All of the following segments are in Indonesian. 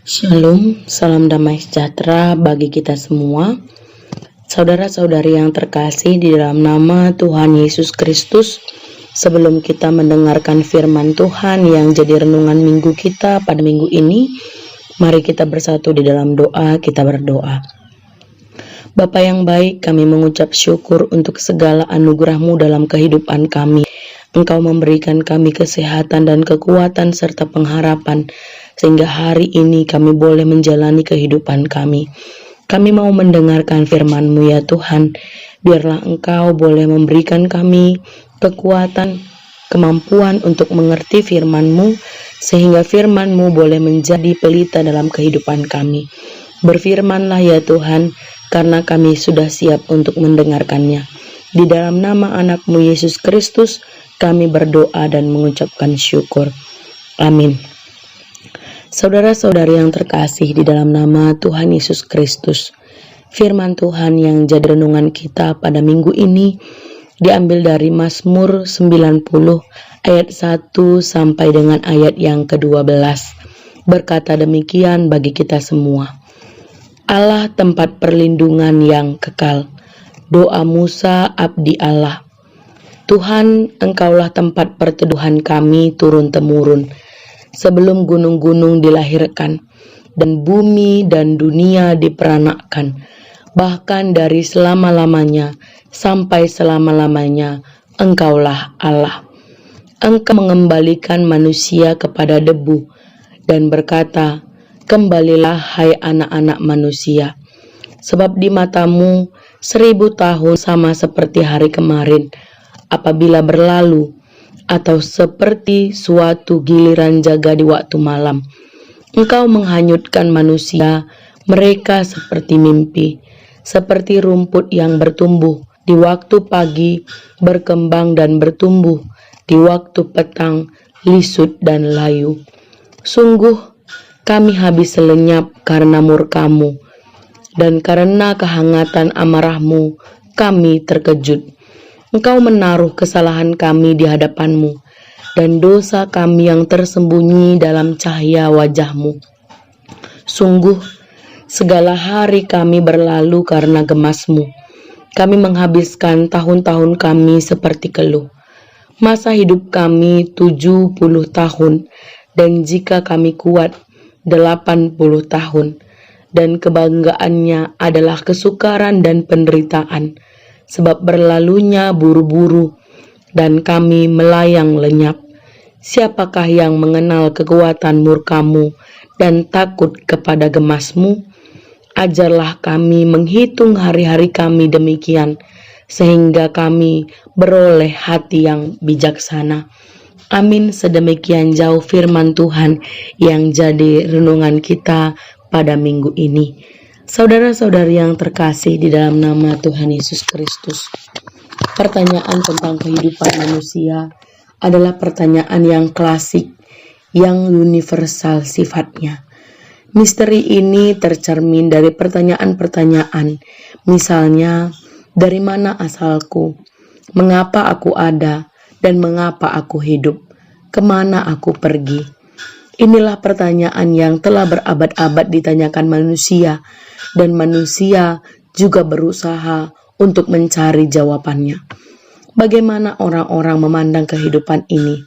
Shalom, salam damai sejahtera bagi kita semua. Saudara-saudari yang terkasih di dalam nama Tuhan Yesus Kristus, sebelum kita mendengarkan firman Tuhan yang jadi renungan minggu kita pada minggu ini, mari kita bersatu di dalam doa, kita berdoa. Bapa yang baik, kami mengucap syukur untuk segala anugerah-Mu dalam kehidupan kami. Engkau memberikan kami kesehatan dan kekuatan serta pengharapan, sehingga hari ini kami boleh menjalani kehidupan kami. Kami mau mendengarkan firman-Mu ya Tuhan. Biarlah Engkau boleh memberikan kami kekuatan, kemampuan untuk mengerti firman-Mu, sehingga firman-Mu boleh menjadi pelita dalam kehidupan kami. Berfirmanlah ya Tuhan, karena kami sudah siap untuk mendengarkannya. Di dalam nama anak-Mu Yesus Kristus, kami berdoa dan mengucapkan syukur. Amin. Saudara-saudari yang terkasih di dalam nama Tuhan Yesus Kristus, firman Tuhan yang jadi renungan kita pada minggu ini diambil dari Mazmur 90 ayat 1 sampai dengan ayat yang ke-12. Berkata demikian bagi kita semua. Allah tempat perlindungan yang kekal. Doa Musa abdi Allah. Tuhan, Engkaulah tempat perteduhan kami turun-temurun, sebelum gunung-gunung dilahirkan, dan bumi dan dunia diperanakkan, bahkan dari selama-lamanya sampai selama-lamanya, Engkaulah Allah. Engkau mengembalikan manusia kepada debu, dan berkata, kembalilah hai anak-anak manusia. Sebab di matamu 1000 tahun sama seperti hari kemarin, apabila berlalu, atau seperti suatu giliran jaga di waktu malam. Engkau menghanyutkan manusia, mereka seperti mimpi, seperti rumput yang bertumbuh, di waktu pagi berkembang dan bertumbuh, di waktu petang lisut dan layu. Sungguh kami habis lenyap karena murka-Mu, dan karena kehangatan amarah-Mu kami terkejut. Engkau menaruh kesalahan kami di hadapan-Mu, dan dosa kami yang tersembunyi dalam cahaya wajah-Mu. Sungguh, segala hari kami berlalu karena gemas-Mu. Kami menghabiskan tahun-tahun kami seperti keluh. Masa hidup kami 70 tahun, dan jika kami kuat 80 tahun, dan kebanggaannya adalah kesukaran dan penderitaan, sebab berlalunya buru-buru dan kami melayang lenyap. Siapakah yang mengenal kekuatan murka-Mu dan takut kepada gemas-Mu? Ajarlah kami menghitung hari-hari kami demikian, sehingga kami beroleh hati yang bijaksana. Amin. Sedemikian jauh firman Tuhan yang jadi renungan kita pada minggu ini. Saudara-saudari yang terkasih di dalam nama Tuhan Yesus Kristus, pertanyaan tentang kehidupan manusia adalah pertanyaan yang klasik, yang universal sifatnya. Misteri ini tercermin dari pertanyaan-pertanyaan, misalnya, dari mana asalku, mengapa aku ada, dan mengapa aku hidup, kemana aku pergi. Inilah pertanyaan yang telah berabad-abad ditanyakan manusia, dan manusia juga berusaha untuk mencari jawabannya. Bagaimana orang-orang memandang kehidupan ini?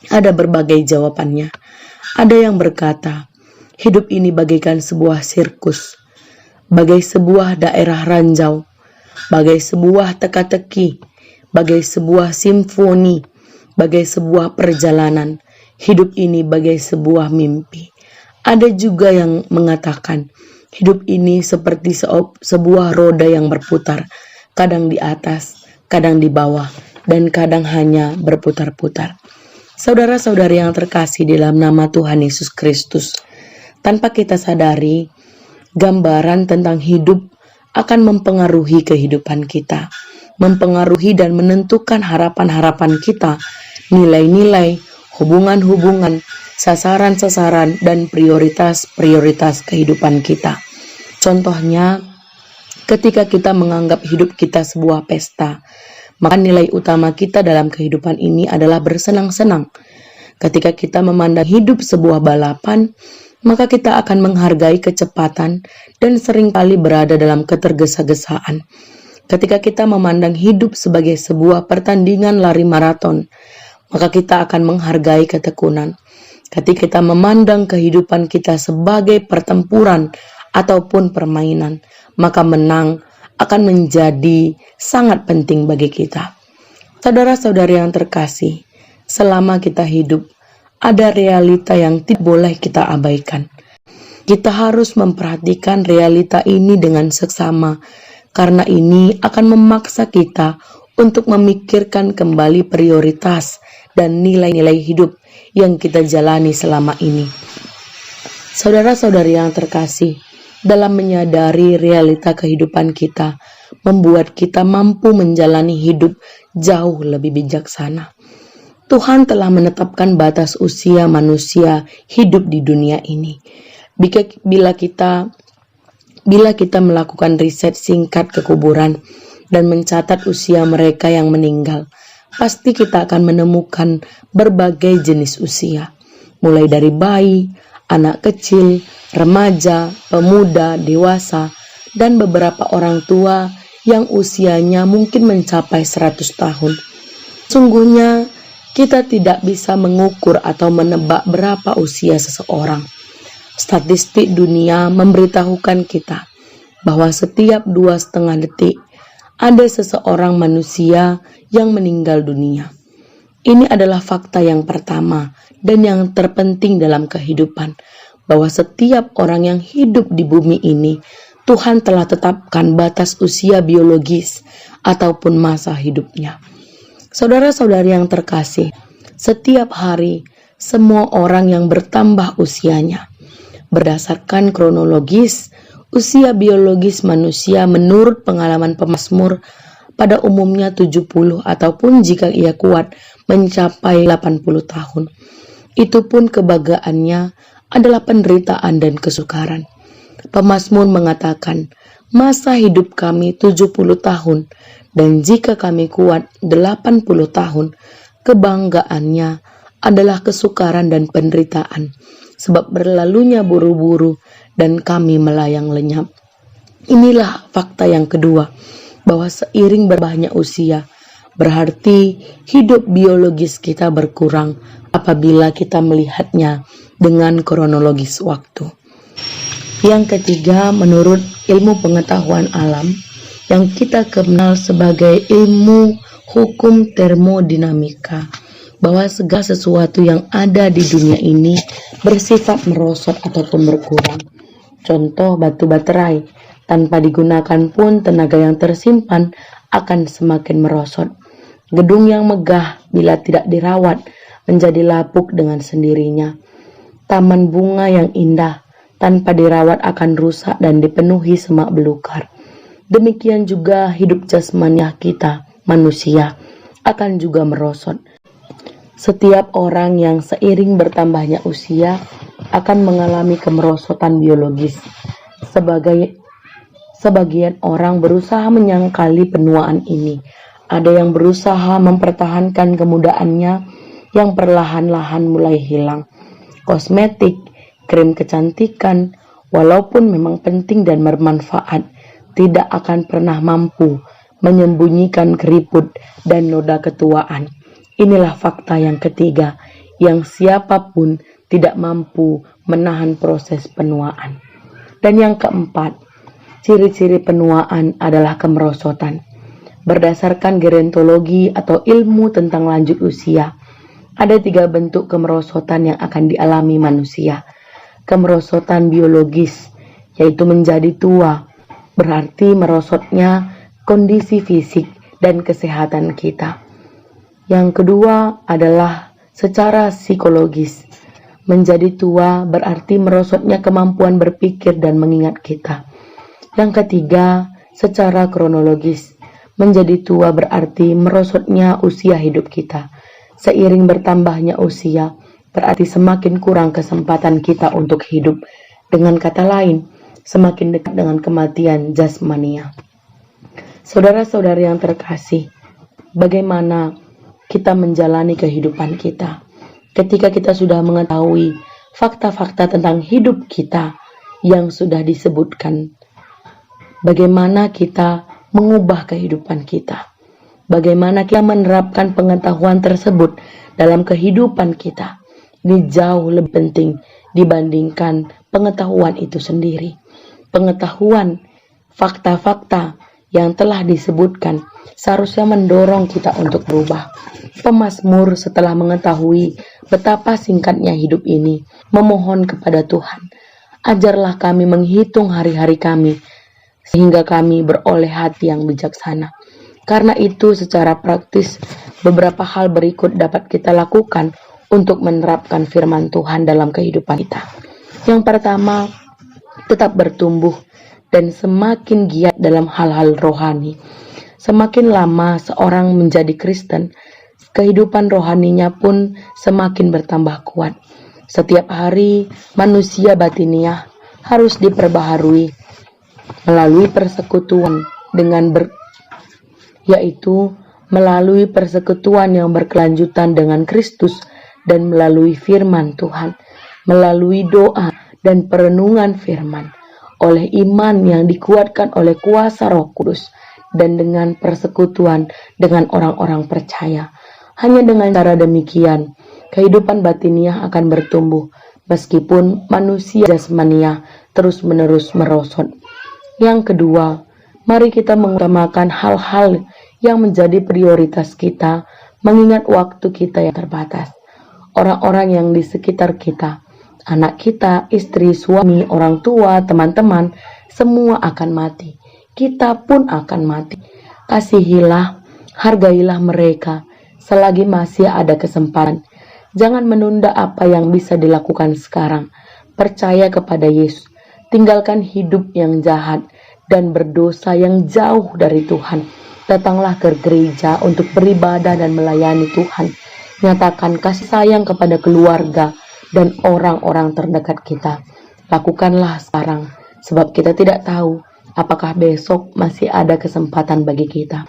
Ada berbagai jawabannya. Ada yang berkata, hidup ini bagaikan sebuah sirkus, bagai sebuah daerah ranjau, bagai sebuah teka-teki, bagai sebuah simfoni, bagai sebuah perjalanan. Hidup ini bagai sebuah mimpi. Ada juga yang mengatakan, hidup ini seperti sebuah roda yang berputar, kadang di atas, kadang di bawah, dan kadang hanya berputar-putar. Saudara-saudari yang terkasih dalam nama Tuhan Yesus Kristus, tanpa kita sadari, gambaran tentang hidup akan mempengaruhi kehidupan kita, mempengaruhi dan menentukan harapan-harapan kita, nilai-nilai, hubungan-hubungan, sasaran-sasaran, dan prioritas-prioritas kehidupan kita. Contohnya, ketika kita menganggap hidup kita sebuah pesta, maka nilai utama kita dalam kehidupan ini adalah bersenang-senang. Ketika kita memandang hidup sebuah balapan, maka kita akan menghargai kecepatan dan seringkali berada dalam ketergesa-gesaan. Ketika kita memandang hidup sebagai sebuah pertandingan lari maraton, maka kita akan menghargai ketekunan. Ketika kita memandang kehidupan kita sebagai pertempuran ataupun permainan, maka menang akan menjadi sangat penting bagi kita. Saudara-saudari yang terkasih, selama kita hidup, ada realita yang tidak boleh kita abaikan. Kita harus memperhatikan realita ini dengan seksama, karena ini akan memaksa kita untuk memikirkan kembali prioritas dan nilai-nilai hidup yang kita jalani selama ini. Saudara-saudari yang terkasih, dalam menyadari realita kehidupan kita, membuat kita mampu menjalani hidup jauh lebih bijaksana. Tuhan telah menetapkan batas usia manusia hidup di dunia ini. Bila kita melakukan riset singkat ke kuburan dan mencatat usia mereka yang meninggal, pasti kita akan menemukan berbagai jenis usia, mulai dari bayi, anak kecil, remaja, pemuda, dewasa, dan beberapa orang tua yang usianya mungkin mencapai 100 tahun. Sungguhnya kita tidak bisa mengukur atau menebak berapa usia seseorang. Statistik dunia memberitahukan kita bahwa setiap 2,5 detik ada seseorang manusia yang meninggal dunia. Ini adalah fakta yang pertama dan yang terpenting dalam kehidupan, bahwa setiap orang yang hidup di bumi ini, Tuhan telah tetapkan batas usia biologis ataupun masa hidupnya. Saudara-saudari yang terkasih, setiap hari semua orang yang bertambah usianya. Berdasarkan kronologis, usia biologis manusia menurut pengalaman pemazmur pada umumnya 70 ataupun jika ia kuat mencapai 80 tahun. Itu pun kebanggaannya adalah penderitaan dan kesukaran. Pemazmur mengatakan, masa hidup kami 70 tahun, dan jika kami kuat 80 tahun, kebanggaannya adalah kesukaran dan penderitaan, sebab berlalunya buru-buru dan kami melayang lenyap. Inilah fakta yang kedua, bahwa seiring bertambahnya usia, berarti hidup biologis kita berkurang apabila kita melihatnya dengan kronologis waktu. Yang ketiga, menurut ilmu pengetahuan alam yang kita kenal sebagai ilmu hukum termodinamika, bahwa segala sesuatu yang ada di dunia ini bersifat merosot ataupun berkurang. Contoh batu baterai, tanpa digunakan pun tenaga yang tersimpan akan semakin merosot. Gedung yang megah bila tidak dirawat menjadi lapuk dengan sendirinya. Taman bunga yang indah tanpa dirawat akan rusak dan dipenuhi semak belukar. Demikian juga hidup jasmaniah kita, manusia, akan juga merosot. Setiap orang yang seiring bertambahnya usia akan mengalami kemerosotan biologis. Sebagian orang berusaha menyangkali penuaan ini. Ada yang berusaha mempertahankan kemudaannya yang perlahan-lahan mulai hilang. Kosmetik, krim kecantikan, walaupun memang penting dan bermanfaat, tidak akan pernah mampu menyembunyikan keriput dan noda ketuaan. Inilah fakta yang ketiga, yang siapapun tidak mampu menahan proses penuaan. Dan yang keempat, ciri-ciri penuaan adalah kemerosotan. Berdasarkan gerontologi atau ilmu tentang lanjut usia, ada 3 bentuk kemerosotan yang akan dialami manusia. Kemerosotan biologis, yaitu menjadi tua, berarti merosotnya kondisi fisik dan kesehatan kita. Yang kedua adalah secara psikologis. Menjadi tua berarti merosotnya kemampuan berpikir dan mengingat kita. Yang ketiga, secara kronologis. Menjadi tua berarti merosotnya usia hidup kita. Seiring bertambahnya usia, berarti semakin kurang kesempatan kita untuk hidup. Dengan kata lain, semakin dekat dengan kematian jasmania. Saudara-saudari yang terkasih, bagaimana kita menjalani kehidupan kita? Ketika kita sudah mengetahui fakta-fakta tentang hidup kita yang sudah disebutkan. Bagaimana kita mengubah kehidupan kita. Bagaimana kita menerapkan pengetahuan tersebut dalam kehidupan kita. Ini jauh lebih penting dibandingkan pengetahuan itu sendiri. Pengetahuan, fakta-fakta yang telah disebutkan seharusnya mendorong kita untuk berubah. Pemazmur setelah mengetahui betapa singkatnya hidup ini, memohon kepada Tuhan, ajarlah kami menghitung hari-hari kami, sehingga kami beroleh hati yang bijaksana. Karena itu secara praktis, beberapa hal berikut dapat kita lakukan untuk menerapkan firman Tuhan dalam kehidupan kita. Yang pertama, tetap bertumbuh dan semakin giat dalam hal-hal rohani. Semakin lama seorang menjadi Kristen, kehidupan rohaninya pun semakin bertambah kuat. Setiap hari manusia batiniah harus diperbaharui melalui persekutuan yaitu melalui persekutuan yang berkelanjutan dengan Kristus dan melalui firman Tuhan, melalui doa dan perenungan firman, oleh iman yang dikuatkan oleh kuasa Roh Kudus, dan dengan persekutuan dengan orang-orang percaya. Hanya dengan cara demikian, kehidupan batiniah akan bertumbuh, meskipun manusia jasmaniah terus-menerus merosot. Yang kedua, mari kita mengutamakan hal-hal yang menjadi prioritas kita, mengingat waktu kita yang terbatas. Orang-orang yang di sekitar kita, anak kita, istri, suami, orang tua, teman-teman, semua akan mati. Kita pun akan mati. Kasihilah, hargailah mereka selagi masih ada kesempatan. Jangan menunda apa yang bisa dilakukan sekarang. Percaya kepada Yesus. Tinggalkan hidup yang jahat dan berdosa yang jauh dari Tuhan. Datanglah ke gereja untuk beribadah dan melayani Tuhan. Nyatakan kasih sayang kepada keluarga dan orang-orang terdekat kita. Lakukanlah sekarang, sebab kita tidak tahu apakah besok masih ada kesempatan bagi kita.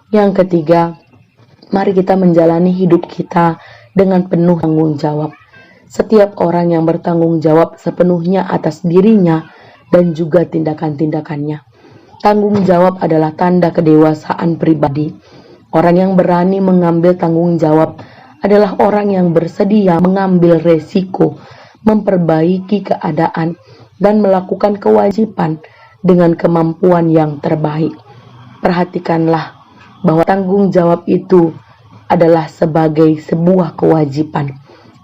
Yang ketiga, mari kita menjalani hidup kita dengan penuh tanggung jawab. Setiap orang yang bertanggung jawab sepenuhnya atas dirinya dan juga tindakan-tindakannya. Tanggung jawab adalah tanda kedewasaan pribadi. Orang yang berani mengambil tanggung jawab adalah orang yang bersedia mengambil resiko, memperbaiki keadaan, dan melakukan kewajiban dengan kemampuan yang terbaik. Perhatikanlah bahwa tanggung jawab itu adalah sebagai sebuah kewajiban.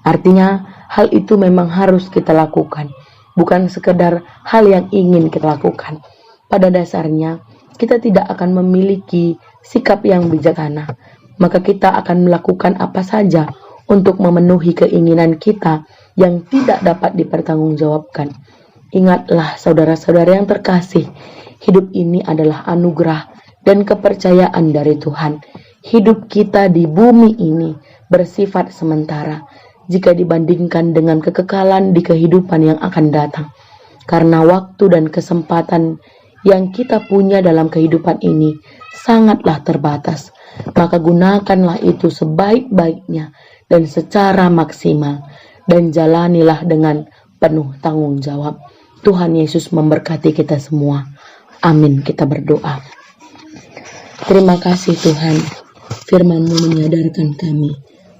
Artinya, hal itu memang harus kita lakukan, bukan sekedar hal yang ingin kita lakukan. Pada dasarnya, kita tidak akan memiliki sikap yang bijaksana, maka kita akan melakukan apa saja untuk memenuhi keinginan kita yang tidak dapat dipertanggungjawabkan. Ingatlah saudara-saudara yang terkasih, hidup ini adalah anugerah dan kepercayaan dari Tuhan. Hidup kita di bumi ini bersifat sementara jika dibandingkan dengan kekekalan di kehidupan yang akan datang. Karena waktu dan kesempatan yang kita punya dalam kehidupan ini sangatlah terbatas, maka gunakanlah itu sebaik-baiknya dan secara maksimal, dan jalanilah dengan penuh tanggung jawab. Tuhan Yesus memberkati kita semua. Amin. Kita berdoa. Terima kasih Tuhan, firman-Mu menyadarkan kami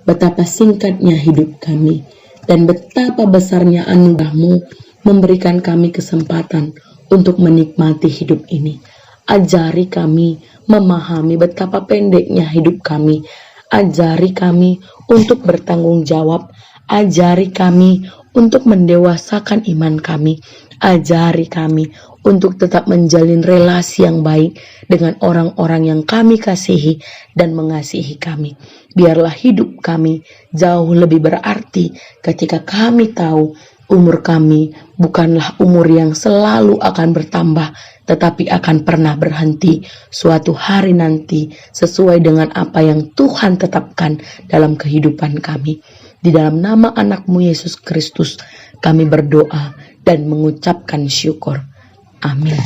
betapa singkatnya hidup kami, dan betapa besarnya anugerah-Mu memberikan kami kesempatan untuk menikmati hidup ini. Ajari kami memahami betapa pendeknya hidup kami. Ajari kami untuk bertanggung jawab. Ajari kami untuk mendewasakan iman kami. Ajari kami untuk tetap menjalin relasi yang baik dengan orang-orang yang kami kasihi dan mengasihi kami. Biarlah hidup kami jauh lebih berarti ketika kami tahu umur kami bukanlah umur yang selalu akan bertambah, tetapi akan pernah berhenti suatu hari nanti sesuai dengan apa yang Tuhan tetapkan dalam kehidupan kami. Di dalam nama anak-Mu Yesus Kristus kami berdoa dan mengucapkan syukur. Amin.